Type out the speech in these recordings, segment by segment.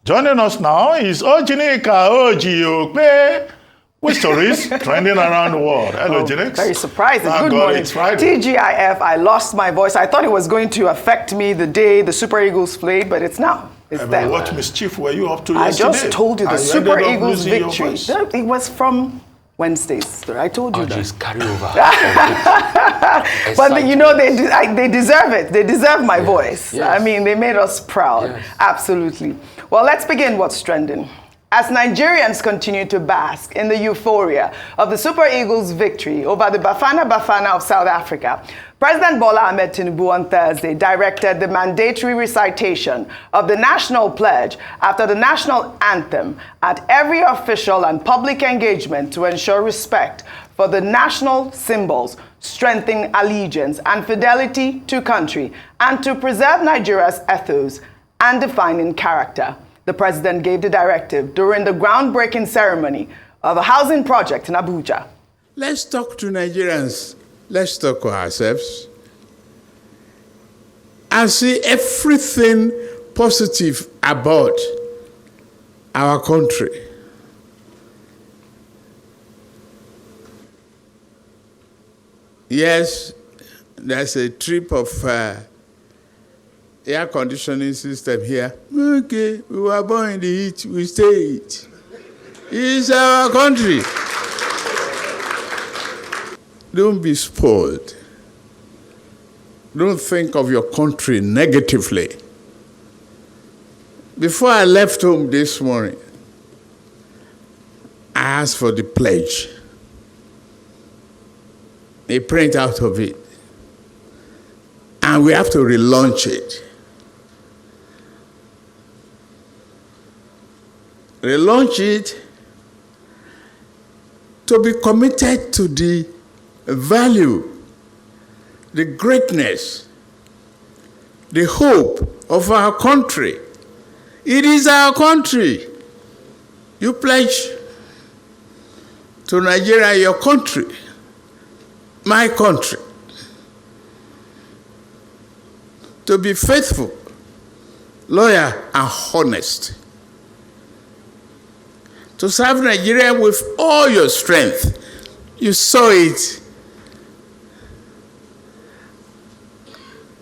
Joining us now is OjyOkpe, with stories trending around the world. Hello, Jinx. Very surprising. Good morning. It's Friday. TGIF, I lost my voice. I thought it was going to affect me the day the Super Eagles played, but it's now. It's there. What mischief were you up to yesterday? I just told you the Super Eagles victory. It was from Wednesdays. I told you that. Just carry over. But you know, they deserve it. They deserve my voice. Yes. I mean, they made us proud. Yes. Absolutely. Well, let's begin what's trending. As Nigerians continue to bask in the euphoria of the Super Eagles' victory over the Bafana of South Africa, President Bola Ahmed Tinubu on Thursday directed the mandatory recitation of the national pledge after the National Anthem at every official and public engagement to ensure respect for the national symbols, strengthen allegiance and fidelity to country, and to preserve Nigeria's ethos and defining character. The president gave the directive during the groundbreaking ceremony of a housing project in Abuja. Let's talk to Nigerians. Let's talk to ourselves. I see everything positive about our country. Yes, there's a trip of air conditioning system here. Okay, we were born in the heat, we stay it. It's our country. Don't be spoiled. Don't think of your country negatively. Before I left home this morning, I asked for the pledge. A print out of it. And we have to relaunch it. Relaunch it to be committed to the value, the greatness, the hope of our country. It is our country. You pledge to Nigeria, your country, my country, to be faithful, loyal, and honest. To serve Nigeria with all your strength. You saw it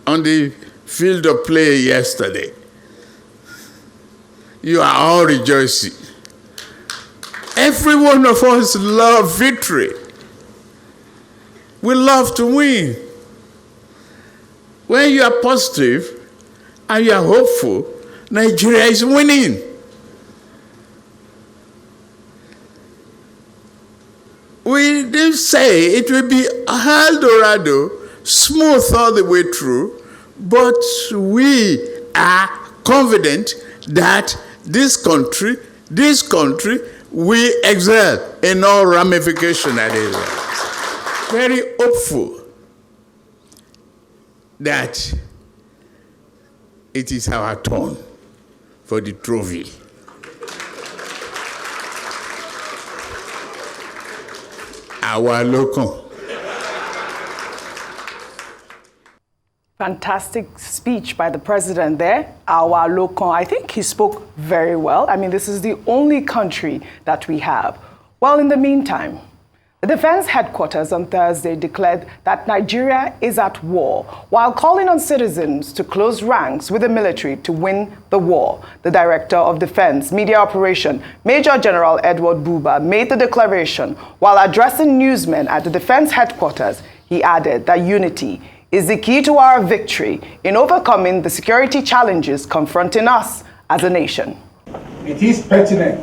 on the field of play yesterday. You are all rejoicing. Every one of us love victory. We love to win. When you are positive and you are hopeful, Nigeria is winning. We didn't say it will be Eldorado, smooth all the way through, but we are confident that this country will excel in all ramifications and areas. Very hopeful that it is our turn for the trophy. Our local. Fantastic speech by the president there. Our local. I think he spoke very well. I mean, this is the only country that we have. Well, in the meantime, the defense headquarters on Thursday declared that Nigeria is at war, while calling on citizens to close ranks with the military to win the war. The Director of Defense Media Operation, Major General Edward Buba, made the declaration while addressing newsmen at the defense headquarters. He added that unity is the key to our victory in overcoming the security challenges confronting us as a nation. It is pertinent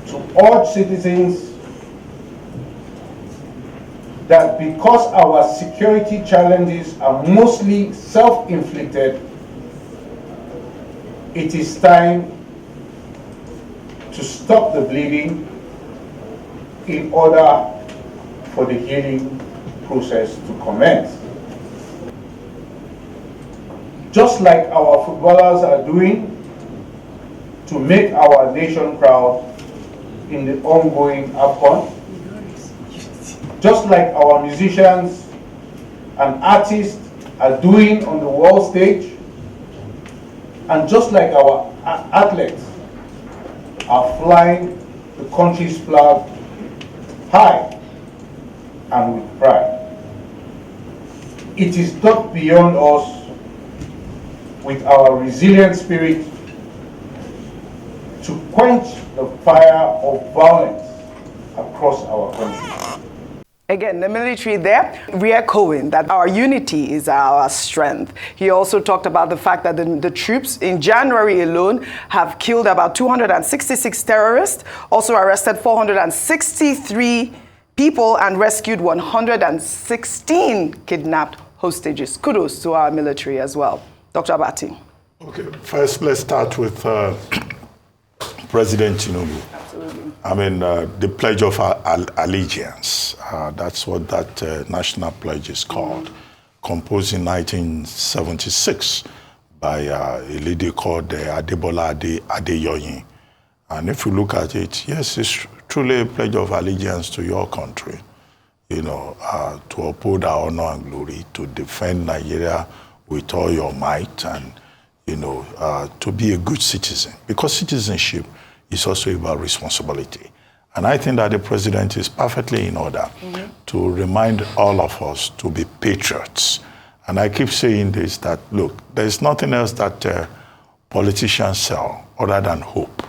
to urge citizens that because our security challenges are mostly self-inflicted, it is time to stop the bleeding in order for the healing process to commence. Just like our footballers are doing to make our nation proud in the ongoing AFCON, just like our musicians and artists are doing on the world stage, And just like our athletes are flying the country's flag high and with pride, it is not beyond us, with our resilient spirit, to quench the fire of violence across our country. Again, the military there re-echoing that our unity is our strength. He also talked about the fact that the troops in January alone have killed about 266 terrorists, also arrested 463 people and rescued 116 kidnapped hostages. Kudos to our military as well. Dr. Abati. Okay, first let's start with President Tinubu. Absolutely. I mean, the Pledge of Allegiance, that's what that national pledge is called, composed in 1976 by a lady called Bola Ahmed. And if you look at it, yes, it's truly a pledge of allegiance to your country, you know, to uphold our honor and glory, to defend Nigeria with all your might, and, you know, to be a good citizen. Because citizenship is also about responsibility. And I think that the president is perfectly in order to remind all of us to be patriots. And I keep saying this, that, look, there's nothing else that politicians sell other than hope,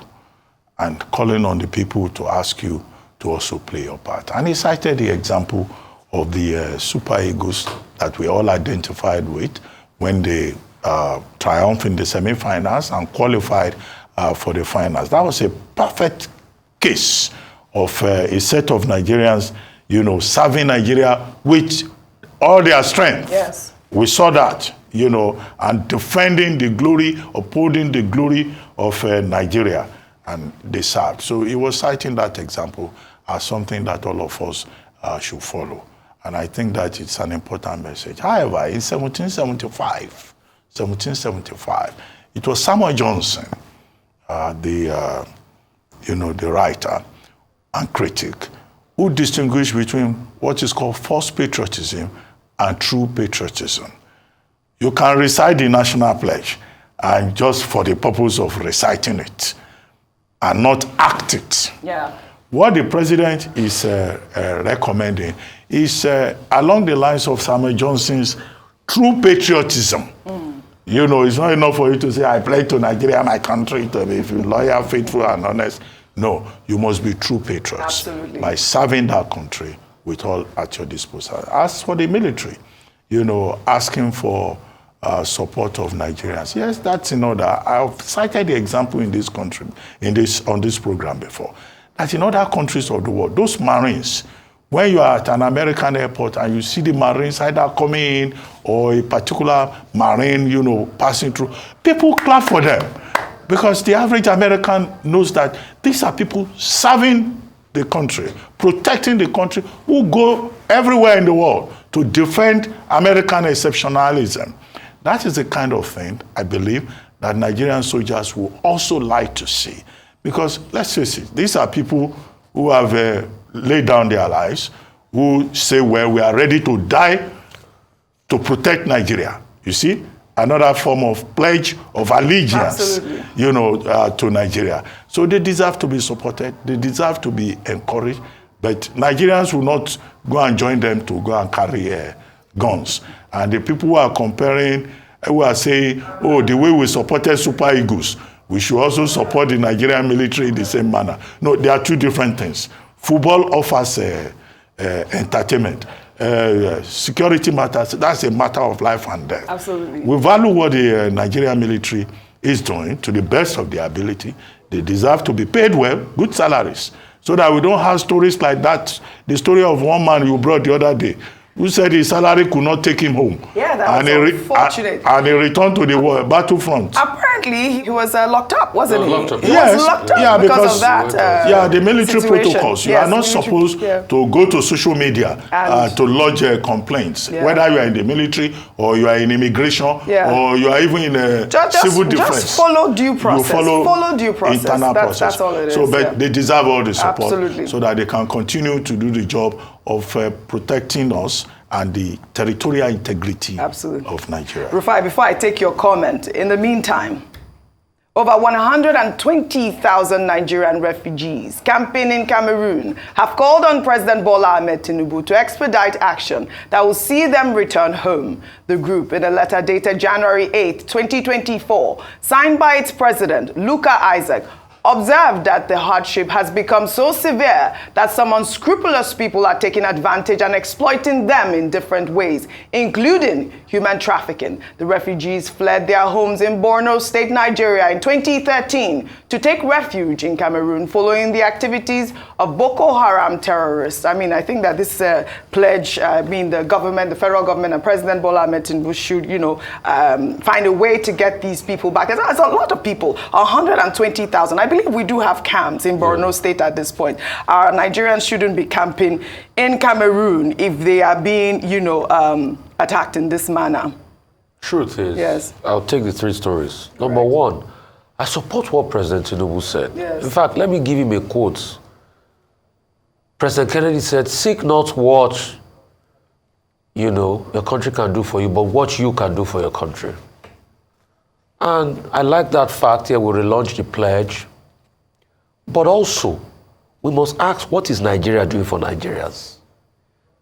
and calling on the people to ask you to also play your part. And he cited the example of the Super Eagles that we all identified with when they triumphed in the semi-finals and qualified for the finals. That was a perfect case of a set of Nigerians, you know, serving Nigeria with all their strength. Yes. We saw that, you know, and defending the glory, upholding the glory of Nigeria, and they served. So he was citing that example as something that all of us should follow. And I think that it's an important message. However, in 1775, it was Samuel Johnson, the writer and critic, who distinguished between what is called false patriotism and true patriotism. You can recite the national pledge and just for the purpose of reciting it and not act it. Yeah. What the president is recommending is along the lines of Samuel Johnson's true patriotism. You know, it's not enough for you to say, I pledge to Nigeria, my country, to be loyal, faithful, and honest. No, you must be true patriots. Absolutely. By serving that country with all at your disposal. As for the military, you know, asking for support of Nigerians. Yes, that's in order. I've cited the example in this country, on this program before, that in other countries of the world, those Marines, when you are at an American airport and you see the Marines either coming in or a particular Marine, you know, passing through, people clap for them, because the average American knows that these are people serving the country, protecting the country, who go everywhere in the world to defend American exceptionalism. That is the kind of thing, I believe, that Nigerian soldiers will also like to see. Because, let's face it, these are people who have laid down their lives, who say, well, we are ready to die to protect Nigeria. You see? Another form of pledge of allegiance, you know, to Nigeria. So they deserve to be supported. They deserve to be encouraged. But Nigerians will not go and join them to go and carry guns. And the people who are comparing, who are saying, oh, the way we supported Super Eagles, we should also support the Nigerian military in the same manner. No, they are two different things. Football offers entertainment. Security matters, that's a matter of life and death. Absolutely. We value what the Nigerian military is doing to the best of their ability. They deserve to be paid well, good salaries, so that we don't have stories like that. The story of one man you brought the other day, who said his salary could not take him home. Yeah, that was unfortunate. And he returned to the battlefront. Apparently, he was locked up, wasn't he? Locked up. He Yes, was locked up yeah, because of that. The military situation. protocols. You Yes, are not supposed to go to social media to lodge complaints, whether you are in the military or you are in immigration or you are even in civil defense. Just follow due process. You follow due process. Internal process. That's all it is. So, but they deserve all the support so that they can continue to do the job of protecting us and the territorial integrity of Nigeria. Rufai, before I take your comment, in the meantime, Over 120,000 Nigerian refugees camping in Cameroon have called on President Bola Ahmed Tinubu to expedite action that will see them return home. The group, in a letter dated January 8, 2024, signed by its president, Luka Isaac, observed that the hardship has become so severe that some unscrupulous people are taking advantage and exploiting them in different ways, including human trafficking. The refugees fled their homes in Borno State, Nigeria in 2013 to take refuge in Cameroon following the activities of Boko Haram terrorists. I mean, I think that this pledge, the government, the federal government and President Bola Ahmed Tinubu should, find a way to get these people back. There's a lot of people, 120,000. I believe we do have camps in Borno State at this point. Our Nigerians shouldn't be camping in Cameroon if they are being, attacked in this manner. Truth is, yes. I'll take the three stories. Number one, I support what President Tinubu said. Yes. In fact, let me give him a quote. President Kennedy said, "Seek not what, your country can do for you, but what you can do for your country." And I like that fact here. We relaunched the pledge. But also, we must ask, what is Nigeria doing for Nigerians?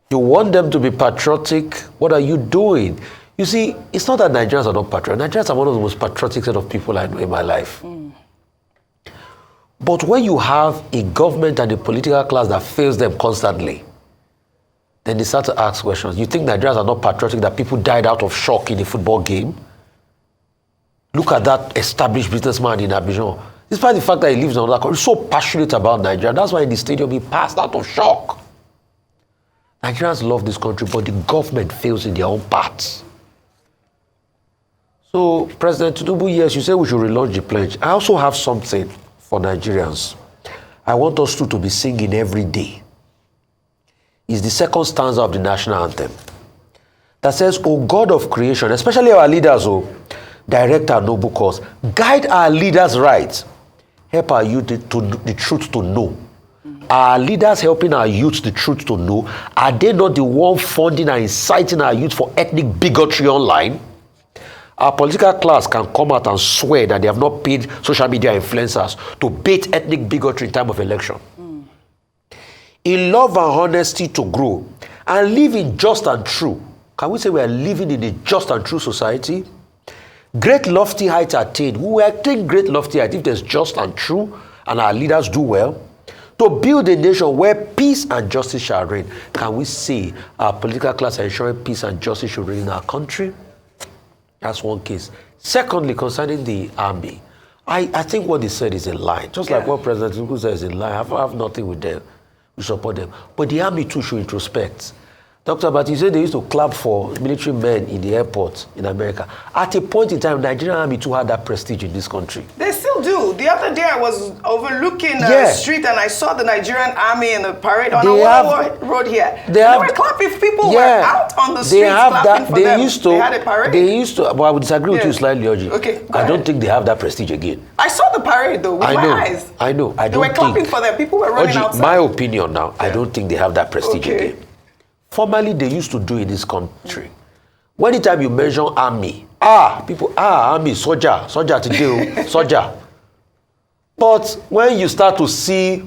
You want them to be patriotic? What are you doing? You see, it's not that Nigerians are not patriotic. Nigerians are one of the most patriotic set of people I know in my life. But when you have a government and a political class that fails them constantly, then they start to ask questions. You think Nigerians are not patriotic, that people died out of shock in a football game? Look at that established businessman in Abuja. Despite the fact that he lives in another country, he's so passionate about Nigeria. That's why in the stadium he passed out of shock. Nigerians love this country, but the government fails in their own parts. So, President Tinubu, yes, you say we should relaunch the pledge. I also have something for Nigerians. I want us to be singing every day. It's the second stanza of the National Anthem that says, "O God of creation," especially our leaders, direct our noble cause, guide our leaders right, help our youth the truth to know. Our leaders helping our youth the truth to know, are they not the one funding and inciting our youth for ethnic bigotry online? Our political class can come out and swear that they have not paid social media influencers to bait ethnic bigotry in time of election. In love and honesty to grow and live in just and true. Can we say we are living in a just and true society? Great lofty heights attained. We will attain great lofty heights if there's just and true and our leaders do well. To build a nation where peace and justice shall reign. Can we say our political class are ensuring peace and justice should reign in our country? That's one case. Secondly, concerning the army, I think what they said is in line. Just like what President Tinubu said is in line. I have nothing with them. We support them. But the army too should introspect. Dr. But you said they used to clap for military men in the airport in America. At a point in time, Nigerian army too had that prestige in this country. They still do. The other day I was overlooking the street and I saw the Nigerian army in the parade on a road here. They were clapping. People were out on the streets clapping for them. They had a parade. They used to, but I would disagree with you slightly, Oji. Okay, I don't think they have that prestige again. I saw the parade though, with my eyes. I know. They were clapping for them. People were running outside. My opinion now, I don't think they have that prestige again. Formerly, they used to do in this country. Anytime you mention army, army, soldier today, soldier. But when you start to see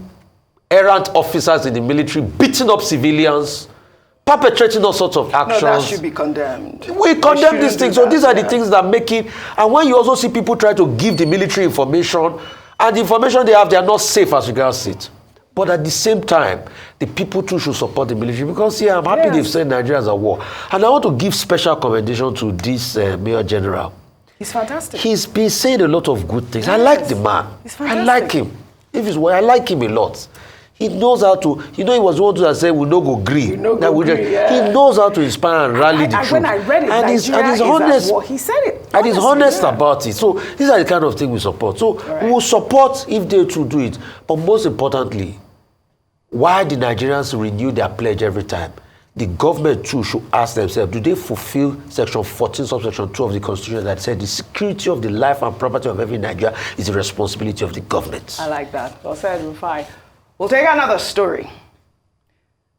errant officers in the military beating up civilians, perpetrating all sorts of actions. No, that should be condemned. We condemn these things. So these are the things that make it. And when you also see people try to give the military information, and the information they have, they are not safe as regards it. But at the same time, the people too should support the military because, I'm happy they've said Nigeria is a war. And I want to give special commendation to this Mayor General. He's fantastic. He's been saying a lot of good things. I like the man. He's fantastic. I like him. I like him a lot. He knows how to, he was one that said, we no go agree. He knows how to inspire and rally the troops. When I read it, and he's honest. He said it. And he's honest about it. So these are the kind of things we support. So we will support if they too do it. But most importantly, why the Nigerians renew their pledge every time? The government too should ask themselves, do they fulfill section 14, subsection 2 of the Constitution that said the security of the life and property of every Nigerian is the responsibility of the government? I like that. Well said, Rufai. We'll take another story.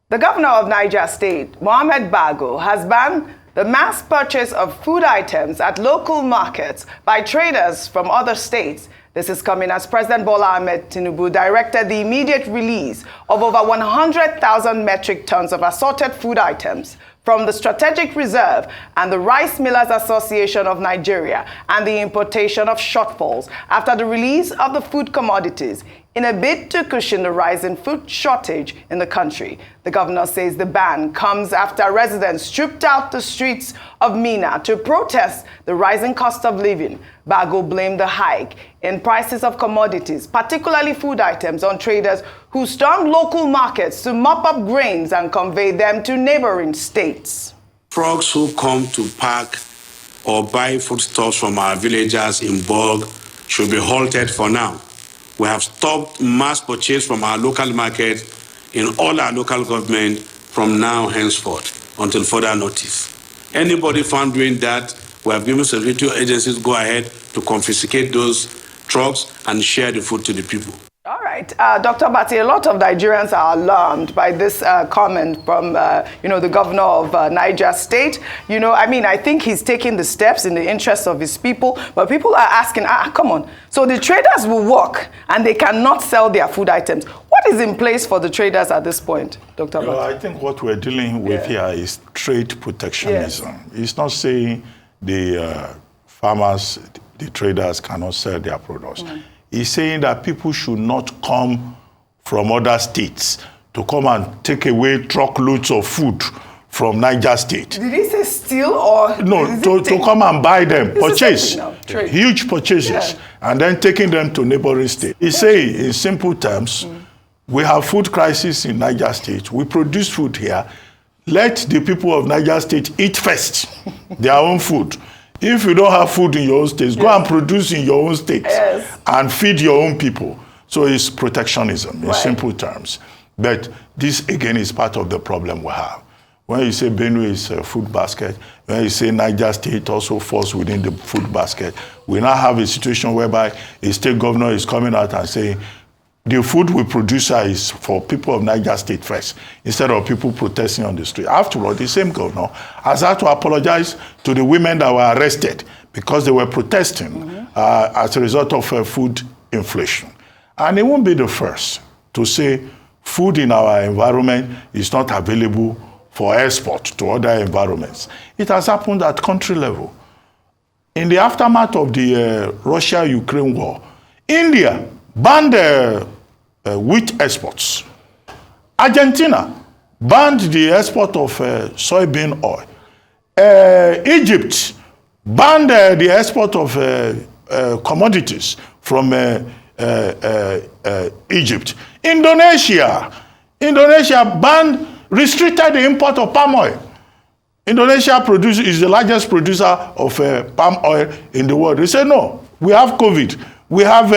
The governor of Niger State, Mohammed Bago, has banned the mass purchase of food items at local markets by traders from other states. This is coming as President Bola Ahmed Tinubu directed the immediate release of over 100,000 metric tons of assorted food items from the Strategic Reserve and the Rice Millers Association of Nigeria, and the importation of shortfalls after the release of the food commodities in a bid to cushion the rising food shortage in the country. The governor says the ban comes after residents trooped out the streets of Minna to protest the rising cost of living. Bago blamed the hike in prices of commodities, particularly food items, on traders who stormed local markets to mop up grains and convey them to neighboring states. Frogs who come to pack or buy foodstuffs from our villagers in bulk should be halted for now. We have stopped mass purchase from our local market in all our local government from now henceforth until further notice. Anybody found doing that, we have given security agencies go ahead to confiscate those trucks and share the food to the people. All right, Dr. Bati, a lot of Nigerians are alarmed by this comment from, the governor of Niger State. I think he's taking the steps in the interest of his people, but people are asking, come on. So the traders will work and they cannot sell their food items. What is in place for the traders at this point, Dr. Bati? I think what we're dealing with here is trade protectionism. Yes. It's not saying the farmers, the traders cannot sell their products. He's saying that people should not come from other states to come and take away truckloads of food from Niger State. Did he say steal or? No, to come and buy them, purchase, Trade. huge purchases, and then taking them to neighboring states. He's saying, in simple terms, we have food crisis in Niger State. We produce food here. Let the people of Niger State eat first their own food. If you don't have food in your own states, go and produce in your own states and feed your own people. So it's protectionism in simple terms. But this, again, is part of the problem we have. When you say Benue is a food basket, when you say Niger State also falls within the food basket, we now have a situation whereby a state governor is coming out and saying, the food we produce is for people of Niger State first, instead of people protesting on the street. After all, the same governor has had to apologize to the women that were arrested because they were protesting as a result of food inflation. And he won't be the first to say food in our environment is not available for export to other environments. It has happened at country level. In the aftermath of the Russia-Ukraine war, India banned wheat exports. Argentina banned the export of soybean oil. Egypt banned the export of commodities from Egypt. Indonesia restricted the import of palm oil. Indonesia is the largest producer of palm oil in the world. They say, no, we have COVID. We have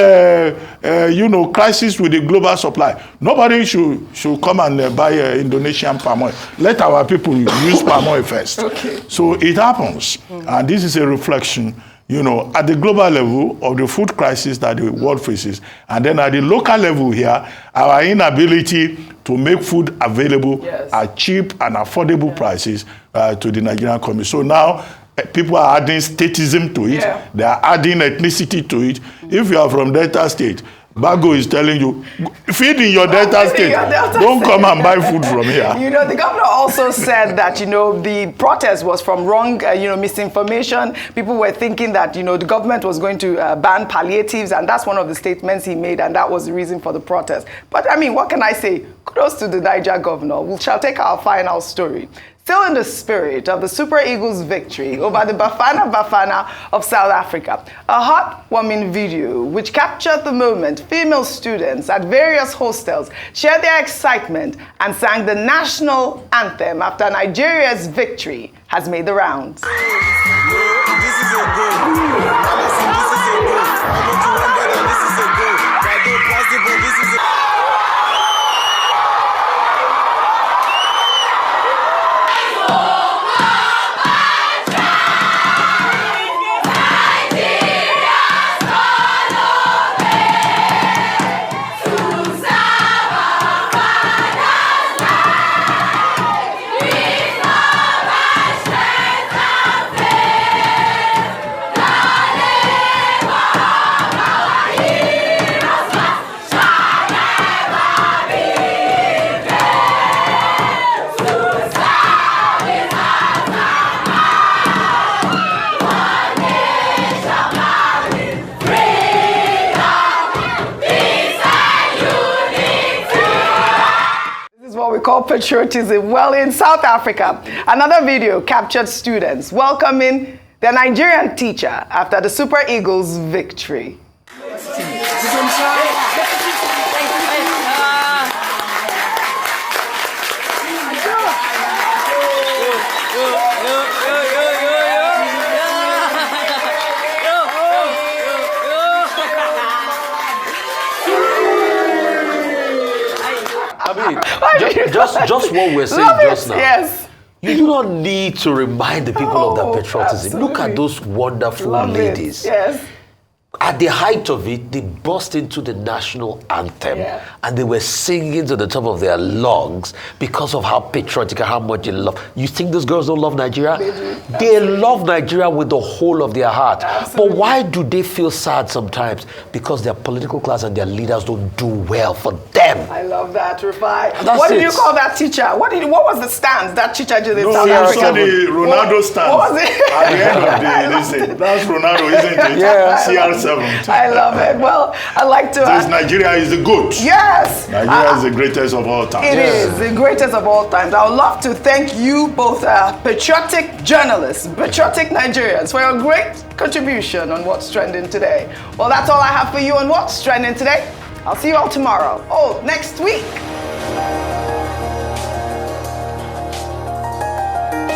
crisis with the global supply. Nobody should come and buy Indonesian palm oil. Let our people use palm oil first. Okay. So it happens. And this is a reflection, at the global level of the food crisis that the world faces. And then at the local level here, our inability to make food available at cheap and affordable prices to the Nigerian community. So now, people are adding statism to it. They are adding ethnicity to it. If you are from Delta State, Bago is telling you, feed in your Delta State. Don't come and buy food from here. The governor also said that, the protest was from wrong, misinformation. People were thinking that, the government was going to ban palliatives, and that's one of the statements he made, and that was the reason for the protest. But, what can I say? Kudos to the Niger governor. We shall take our final story. Still in the spirit of the Super Eagles' victory over the Bafana of South Africa, a heartwarming video which captured the moment female students at various hostels shared their excitement and sang the national anthem after Nigeria's victory has made the rounds. This is a goal. This is a goal. I'm going to remember that this is a goal. I don't possible. This is a patriotism? Well, in South Africa, another video captured students welcoming their Nigerian teacher after the Super Eagles' victory. Just what we're saying just now. Yes. You do not need to remind the people of that patriotism. Absolutely. Look at those wonderful ladies. Yes. At the height of it, they burst into the national anthem and they were singing to the top of their lungs because of how patriotic and how much they love. You think those girls don't love Nigeria? They do. They love Nigeria with the whole of their heart. Absolutely. But why do they feel sad sometimes? Because their political class and their leaders don't do well for them. I love that, Rufai. That's What did it. you call that teacher? What was the stance that teacher did in No, South you Africa? saw the Ronaldo stance. What was it? At the end of the day, listen, that's Ronaldo, isn't it? Yeah. CR7. I love it. Well, I like to... This Nigeria is the GOAT. Yes. Nigeria is the greatest of all time. It is the greatest of all times. I would love to thank you both, patriotic journalists, patriotic Nigerians, for your great contribution on What's Trending Today. Well, that's all I have for you on What's Trending Today. I'll see you all tomorrow. Oh, next week.